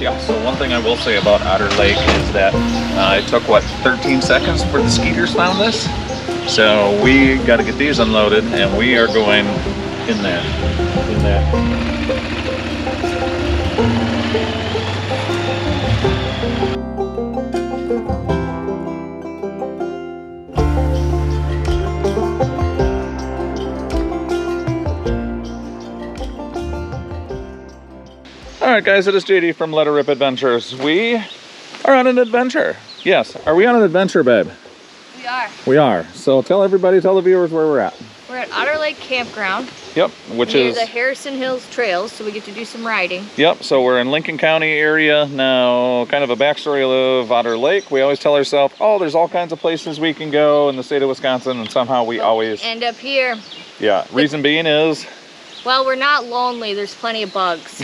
Yeah, so one thing I will say about Otter Lake is that it took, what, 13 seconds for the skeeters found this? So we got to get these unloaded, and we are going in there. Alright guys, it is JD from LetErRipAdventures. We are on an adventure. Yes, are we on an adventure, babe? We are. We are. So tell the viewers where we're at. We're at Otter Lake Campground. Yep, which near is the Harrison Hills Trails, so we get to do some riding. Yep, so we're in Lincoln County area now. Kind of a backstory of Otter Lake. We always tell ourselves, oh, there's all kinds of places we can go in the state of Wisconsin, and somehow we always end up here. Yeah, reason being is, well, we're not lonely. There's plenty of bugs.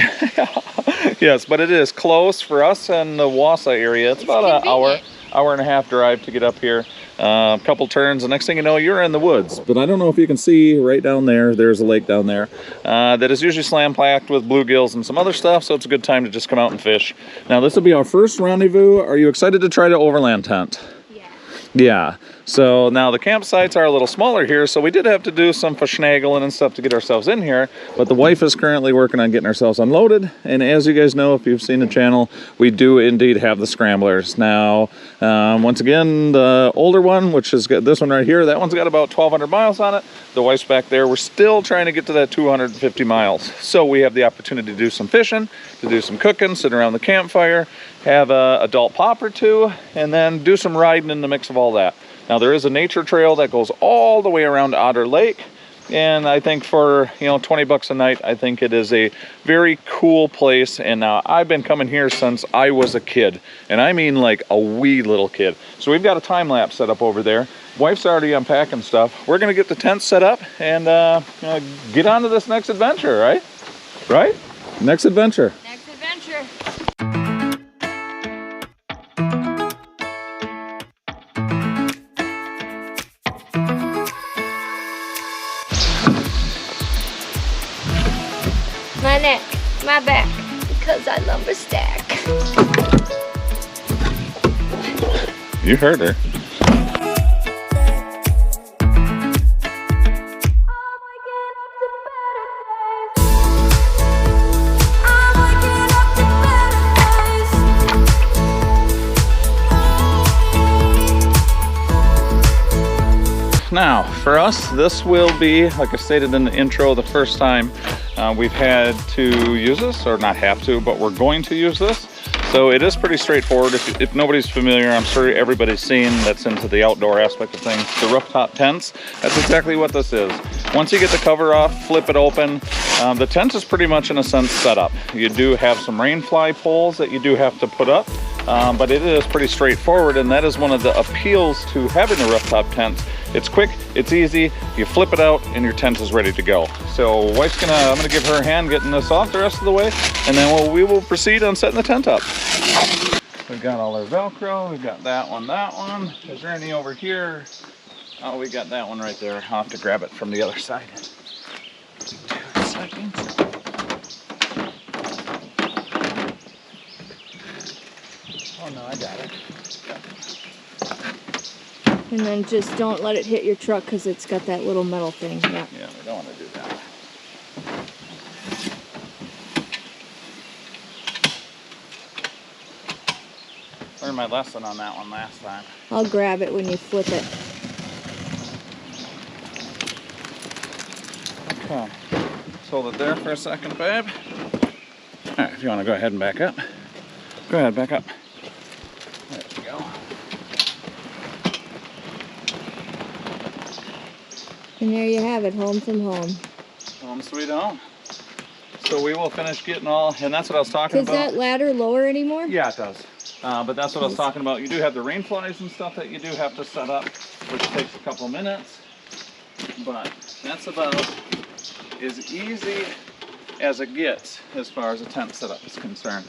Yes, but it is close for us in the Wausau area. It's about an hour and a half drive to get up here. A couple turns, the next thing you know, you're in the woods. But I don't know if you can see right down there, there's a lake down there that is usually slam-packed with bluegills and some other stuff, so it's a good time to just come out and fish. Now this will be our first rendezvous. Are you excited to try to overland tent? Yeah, so now the campsites are a little smaller here, so we did have to do some finagling and stuff to get ourselves in here, but the wife is currently working on getting ourselves unloaded, and as you guys know, if you've seen the channel, we do indeed have the Scramblers. Now, once again, the older one, which is this one right here, that one's got about 1,200 miles on it. The wife's back there. We're still trying to get to that 250 miles, so we have the opportunity to do some fishing, to do some cooking, sit around the campfire, have an adult pop or two, and then do some riding in the mix of all that. Now there is a nature trail that goes all the way around Otter Lake, and I think for, you know, 20 bucks a night, I think it is a very cool place. And now I've been coming here since I was a kid, and I mean like a wee little kid. So we've got a time lapse set up over there. Wife's already unpacking stuff. We're gonna get the tent set up and get on to this next adventure, right? Right? Next adventure. Next adventure. My neck, my back, because I lumber stack. You heard her. Now, for us, this will be, like I stated in the intro, the first time we've had to use this, or not have to, but we're going to use this. So it is pretty straightforward. If nobody's familiar, I'm sure everybody's seen that's into the outdoor aspect of things, the rooftop tents. That's exactly what this is. Once you get the cover off, flip it open, the tent is pretty much in a sense set up. You do have some rain fly poles that you do have to put up, but it is pretty straightforward, and that is one of the appeals to having a rooftop tent. It's quick, it's easy, you flip it out, and your tent is ready to go. So wife's I'm gonna give her a hand getting this off the rest of the way, and then we will proceed on setting the tent up. We've got all our Velcro, we've got that one. Is there any over here? Oh, we got that one right there. I'll have to grab it from the other side. 2 seconds. Oh no, I got it. And then just don't let it hit your truck because it's got that little metal thing. Yeah, we don't want to do that. Learned my lesson on that one last time. I'll grab it when you flip it. Okay, let's hold it there for a second, babe. All right, if you want to go ahead and back up. Go ahead, back up. There we go. And there you have it, home from home. Home sweet home. So we will finish getting all, and that's what I was talking about. Does that ladder lower anymore? Yeah, it does. But that's what I was talking about. You do have the rain flies and stuff that you do have to set up, which takes a couple minutes. But that's about as easy as it gets as far as a tent setup is concerned.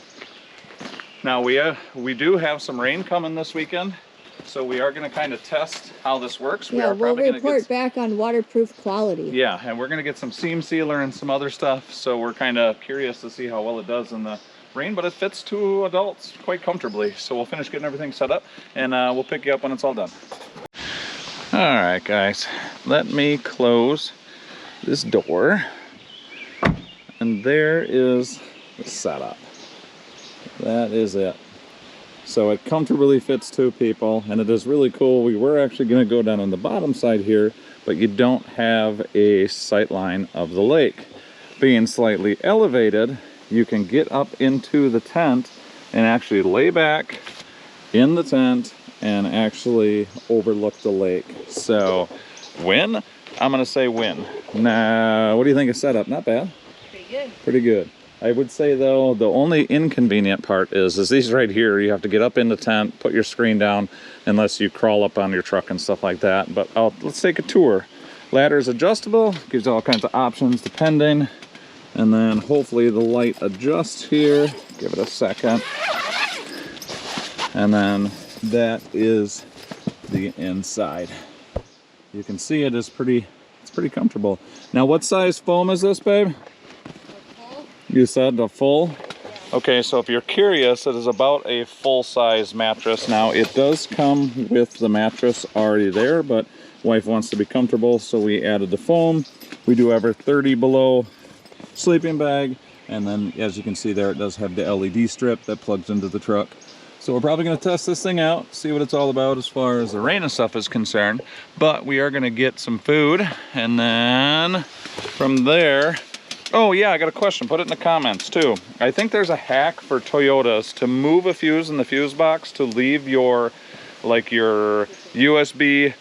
Now we do have some rain coming this weekend. So we are going to kind of test how this works. Yeah, we'll report back on waterproof quality. Yeah, and we're going to get some seam sealer and some other stuff. So we're kind of curious to see how well it does in the rain, but it fits 2 adults quite comfortably. So we'll finish getting everything set up, and we'll pick you up when it's all done. All right, guys, let me close this door, and there is the setup. That is it. So it comfortably fits 2 people, and it is really cool. We were actually going to go down on the bottom side here, but you don't have a sight line of the lake. Being slightly elevated, you can get up into the tent and actually lay back in the tent and actually overlook the lake. So win? I'm going to say win. Now, what do you think of setup? Not bad. Pretty good. Pretty good. I would say though, the only inconvenient part is these right here. You have to get up in the tent, put your screen down, unless you crawl up on your truck and stuff like that. But let's take a tour. Ladder is adjustable, gives you all kinds of options depending. And then hopefully the light adjusts here. Give it a second. And then that is the inside. You can see it's pretty comfortable. Now, what size foam is this, babe? You said the full? Okay, so if you're curious, it is about a full-size mattress. Now, it does come with the mattress already there, but wife wants to be comfortable, so we added the foam. We do have our 30 below sleeping bag, and then as you can see there, it does have the LED strip that plugs into the truck. So we're probably going to test this thing out, see what it's all about as far as the rain and stuff is concerned. But we are going to get some food, and then from there, oh yeah, I got a question. Put it in the comments too. I think there's a hack for Toyotas to move a fuse in the fuse box to leave your USB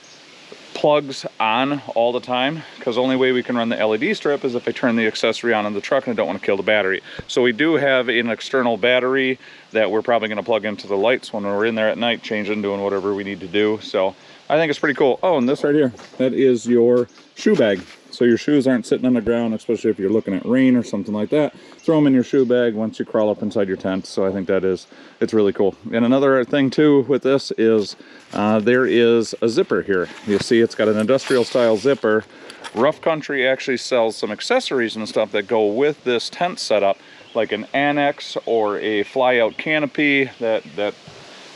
plugs on all the time, because the only way we can run the LED strip is if I turn the accessory on in the truck, and I don't want to kill the battery. So we do have an external battery that we're probably going to plug into the lights when we're in there at night, changing, doing whatever we need to do. So I think it's pretty cool. Oh, and this right here, that is your shoe bag. So your shoes aren't sitting on the ground, especially if you're looking at rain or something like that. Throw them in your shoe bag once you crawl up inside your tent. So I think it's really cool. And another thing too with this is there is a zipper here. You see it's got an industrial style zipper. Rough Country actually sells some accessories and stuff that go with this tent setup, like an annex or a fly out canopy that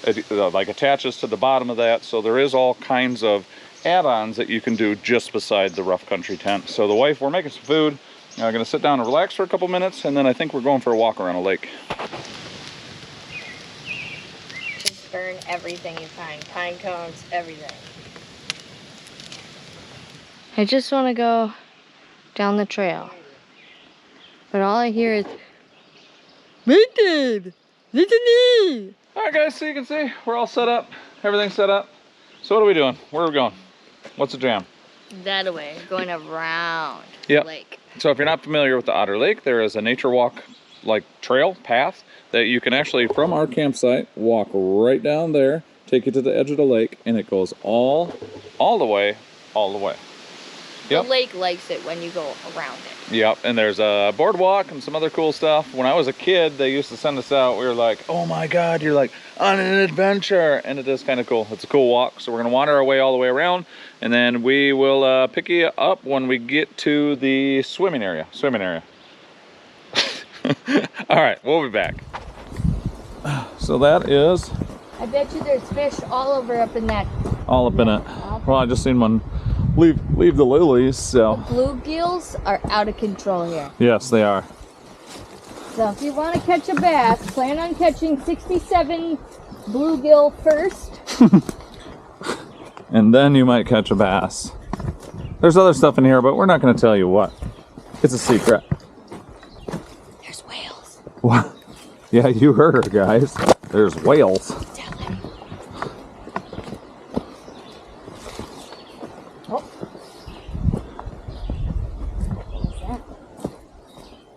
like attaches to the bottom of that. So there is all kinds of add-ons that you can do just beside the Rough Country tent. So the wife, we're making some food. I'm gonna sit down and relax for a couple minutes, and then I think we're going for a walk around a lake. Just burn everything you find, pine cones, everything. I just want to go down the trail, but all I hear is Dave, listen to me. All right, guys, so you can see we're all set up. Everything's set up. So what are we doing? Where are we going? What's the jam? That way, going around the lake. So if you're not familiar with the Otter Lake, there is a nature walk trail path that you can actually, from our campsite, walk right down there, take you to the edge of the lake, and it goes all the way. Yep. The lake likes it when you go around it. Yep, and there's a boardwalk and some other cool stuff. When I was a kid, they used to send us out. We were like, oh my God, you're like on an adventure. And it is kind of cool. It's a cool walk. So we're going to wander our way all the way around. And then we will pick you up when we get to the swimming area. All right, we'll be back. So that is... I bet you there's fish all over up in that. All up in it. Well, I just seen one leave the lilies, so. The bluegills are out of control here. Yes, they are. So if you want to catch a bass, plan on catching 67 bluegill first. And then you might catch a bass. There's other stuff in here, but we're not going to tell you what. It's a secret. There's whales. What? Yeah, you heard her, guys. There's whales. Tell him. Oh. What's that?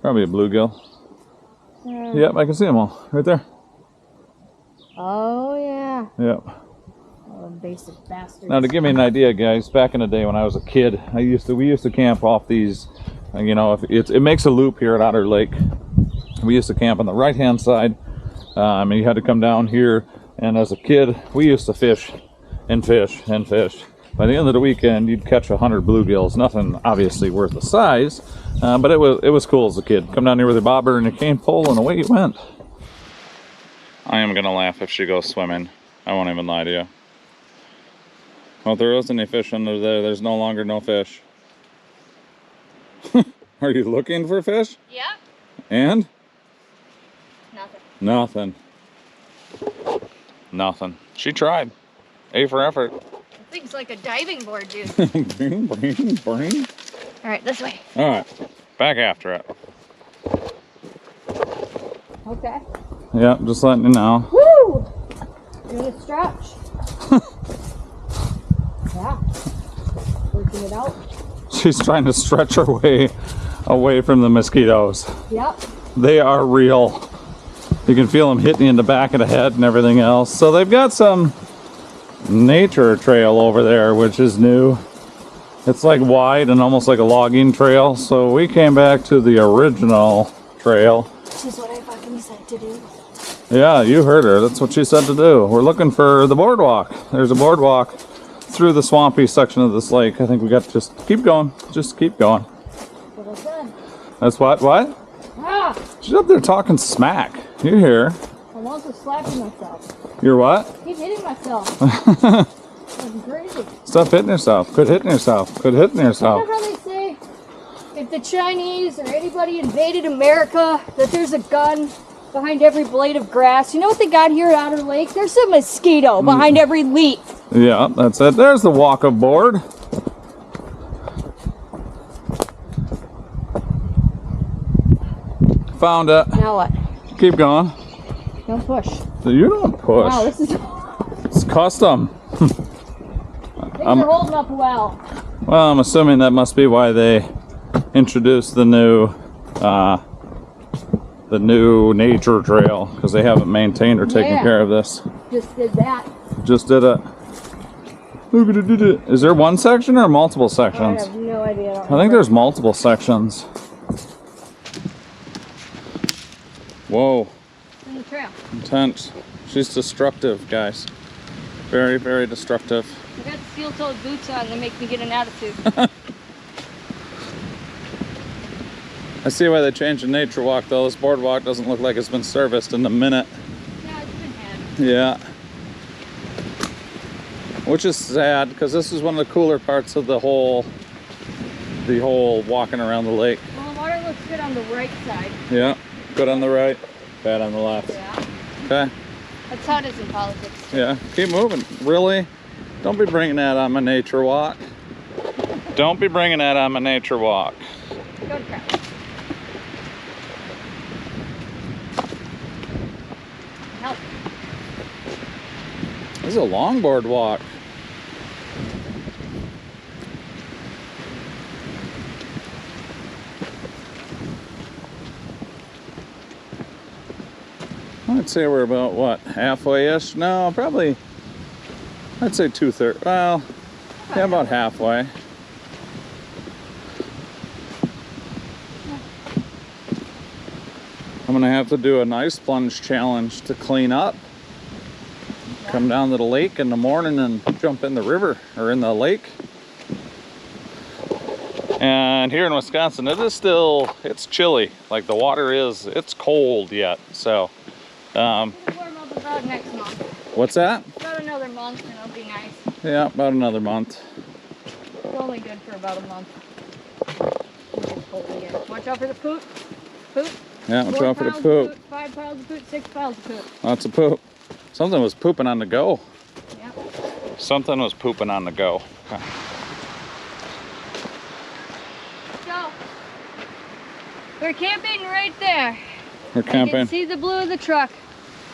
Probably a bluegill. Yep, I can see them all right there. Oh yeah. Yep. Oh, basic bastards. Now, to give me an idea, guys, back in the day when I was a kid, we used to camp off these. You know, it makes a loop here at Otter Lake. We used to camp on the right-hand side. And you had to come down here. And as a kid, we used to fish and fish and fish. By the end of the weekend, you'd catch 100 bluegills. Nothing obviously worth the size, but it was cool as a kid. Come down here with your bobber and your cane pole, and away you went. I am gonna laugh if she goes swimming. I won't even lie to you. Well, if there isn't any fish under there, there's no longer no fish. Are you looking for fish? Yeah. And? Nothing. Nothing. Nothing. She tried. A for effort. That thing's like a diving board, dude. Bring, bring, bring. All right, this way. All right, back after it. Okay. Yep, just letting you know. Woo! Doing a stretch. Yeah. Working it out. She's trying to stretch her way away from the mosquitoes. Yep. They are real. You can feel them hitting you in the back of the head and everything else. So they've got some nature trail over there, which is new. It's like wide and almost like a logging trail. So we came back to the original trail. This is what I fucking said to do. Yeah, you heard her. That's what she said to do. We're looking for the boardwalk. There's a boardwalk through the swampy section of this lake. I think we got to just keep going. Just keep going. That's what I said. That's what? What? Ah! She's up there talking smack. You hear? I'm also slapping myself. You're what? Keep hitting myself. I'm crazy. Stop hitting yourself. Quit hitting yourself. Quit hitting You yourself. know how they say, if the Chinese or anybody invaded America, that there's a gun behind every blade of grass? You know what they got here at Otter Lake? There's a mosquito behind every leaf. Yeah, that's it. There's the walk-up board. Found it. Now what? Keep going. Don't push. You don't push. Wow, this is... It's custom. Things are holding up well. Well, I'm assuming that must be why they introduced the new nature trail, because they haven't maintained or taken Yeah. care of this. Just did that. Just did it. Look at it. Is there one section or multiple I sections? have no idea. I think there's multiple sections. Whoa, in the trail. intense. She's destructive, guys. Very, very destructive. I got steel-toed boots on. They make me get an attitude. I see why they changed the nature walk, though. This boardwalk doesn't look like it's been serviced in a minute. Yeah, it's been had. Yeah. Which is sad, because this is one of the cooler parts of the whole walking around the lake. Well, the water looks good on the right side. Yeah. Good on the right, bad on the left. Yeah. Okay. That's how it is in politics. Yeah. Keep moving. Really? Don't be bringing that on my nature walk. Don't be bringing that on my nature walk. Go to crap. Help. This is a longboard walk. I'd say we're about, what, halfway-ish? No, probably, I'd say 2/3. Well, yeah, about halfway. I'm gonna have to do an ice plunge challenge to clean up. Come down to the lake in the morning and jump in the river or in the lake. And here in Wisconsin, it is still, it's chilly. Like the water is, it's cold yet. So, It'll warm up about next month. what's that? About another month and it'll be nice. Yeah, about another month. It's only good for about a month. It gets cold again. Watch out for the poop. Poop. Yeah, watch 4 out for the piles of poop. 5 piles of poop, 6 piles of poop. Lots of poop. Something was pooping on the go. Yep. Something was pooping on the go. Let's go. We're camping right there. We're I can camping. see the blue of the truck.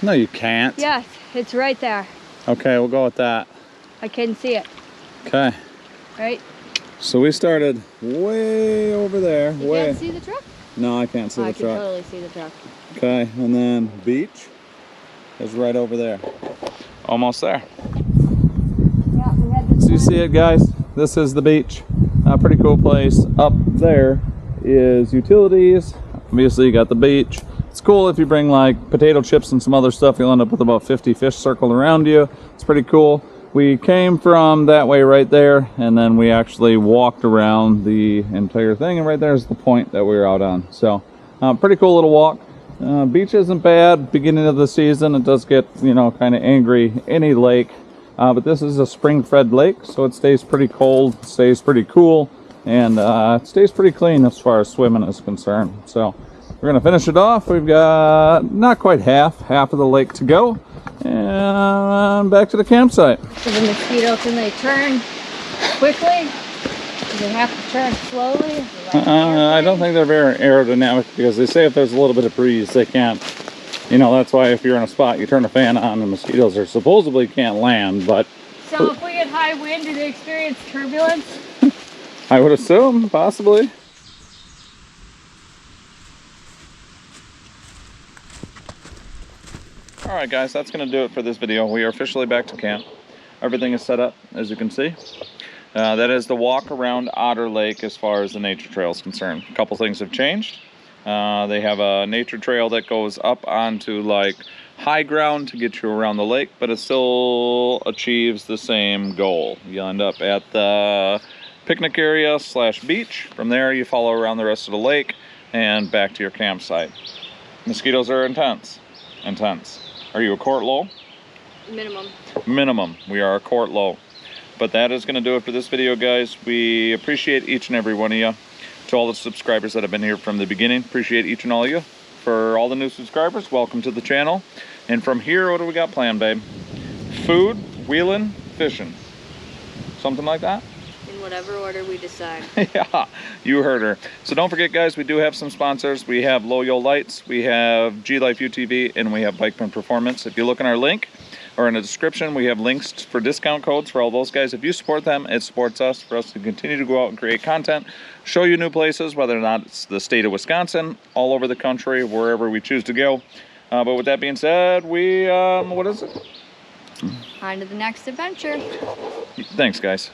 No, you can't. Yes, it's right there. Okay, we'll go with that. I can see it. Okay. Right? So we started way over there. You way. can't see the truck? No, I can't see Oh, the I can truck. totally see the truck. Okay, and then beach is right over there. Almost there. Yeah, we had this So you one. see it, guys? This is the beach. A pretty cool place. Up there is utilities. Obviously, you got the beach. It's cool if you bring like potato chips and some other stuff. You'll end up with about 50 fish circled around you. It's pretty cool. We came from that way right there, and then we actually walked around the entire thing, and right there's the point that we were out on. So, pretty cool little walk. Beach isn't bad. Beginning of the season, it does get, you know, kind of angry, any lake. But this is a spring-fed lake, so it stays pretty cold, stays pretty cool, and it stays pretty clean as far as swimming is concerned. So we're going to finish it off. We've got not quite half of the lake to go, and back to the campsite. So the mosquito, can they turn quickly? Do they have to turn slowly? I don't think they're very aerodynamic, because they say if there's a little bit of breeze, they can't. You know, that's why if you're in a spot, you turn a fan on, and mosquitoes are supposedly can't land, but... So if we get high wind, do they experience turbulence? I would assume, possibly. Alright guys, that's going to do it for this video. We are officially back to camp. Everything is set up, as you can see. That is the walk around Otter Lake as far as the nature trail is concerned. A couple things have changed. They have a nature trail that goes up onto like high ground to get you around the lake, but it still achieves the same goal. You end up at the picnic area / beach. From there you follow around the rest of the lake and back to your campsite. Mosquitoes are intense. Are you a quart low? Minimum. We are a quart low. But that is going to do it for this video, guys. We appreciate each and every one of you. To all the subscribers that have been here from the beginning, appreciate each and all of you. For all the new subscribers, welcome to the channel. And from here, what do we got planned, babe? Food, wheeling, fishing. Something like that? In whatever order we decide. Yeah, you heard her. So don't forget, guys, we do have some sponsors. We have LOYO Lights, we have GLife UTV, and we have Bikeman Performance. If you look in our link, or in the description, we have links for discount codes for all those guys. If you support them, it supports us, for us to continue to go out and create content, show you new places, whether or not it's the state of Wisconsin, all over the country, wherever we choose to go. But with that being said, we, what is it? On to the next adventure. Thanks, guys.